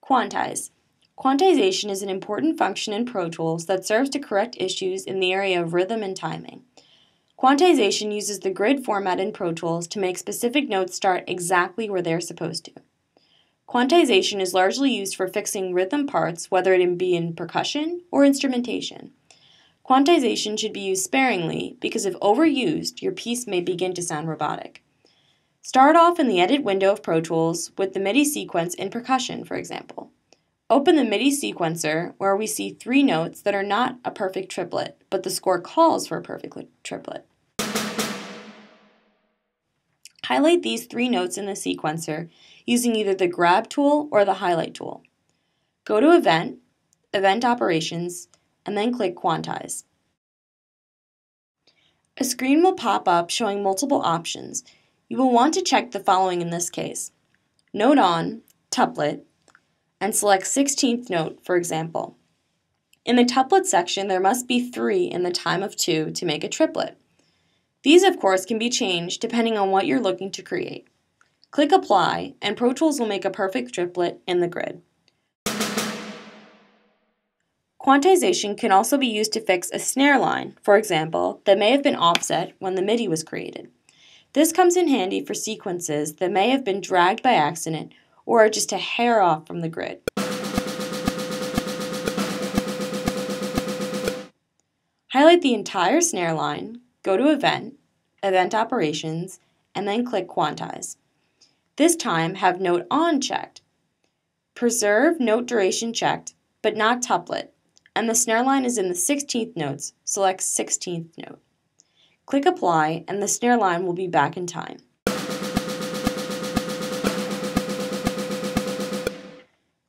Quantize. Quantization is an important function in Pro Tools that serves to correct issues in the area of rhythm and timing. Quantization uses the grid format in Pro Tools to make specific notes start exactly where they're supposed to. Quantization is largely used for fixing rhythm parts, whether it be in percussion or instrumentation. Quantization should be used sparingly because if overused, your piece may begin to sound robotic. Start off in the Edit window of Pro Tools with the MIDI sequence in percussion, for example. Open the MIDI sequencer where we see 3 notes that are not a perfect triplet, but the score calls for a perfect triplet. Highlight these 3 notes in the sequencer using either the Grab tool or the Highlight tool. Go to Event, Event Operations, and then click Quantize. A screen will pop up showing multiple options. You will want to check the following in this case: Note on, Tuplet, and select 16th note, for example. In the tuplet section, there must be 3 in the time of 2 to make a triplet. These, of course, can be changed depending on what you're looking to create. Click Apply, and Pro Tools will make a perfect triplet in the grid. Quantization can also be used to fix a snare line, for example, that may have been offset when the MIDI was created. This comes in handy for sequences that may have been dragged by accident or are just a hair off from the grid. Highlight the entire snare line, go to Event, Event Operations, and then click Quantize. This time, have Note On checked. Preserve Note Duration checked, but not Tuplet, and the snare line is in the 16th notes, select 16th note. Click Apply, and the snare line will be back in time.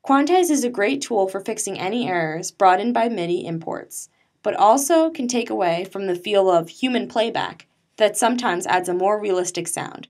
Quantize is a great tool for fixing any errors brought in by MIDI imports, but also can take away from the feel of human playback that sometimes adds a more realistic sound.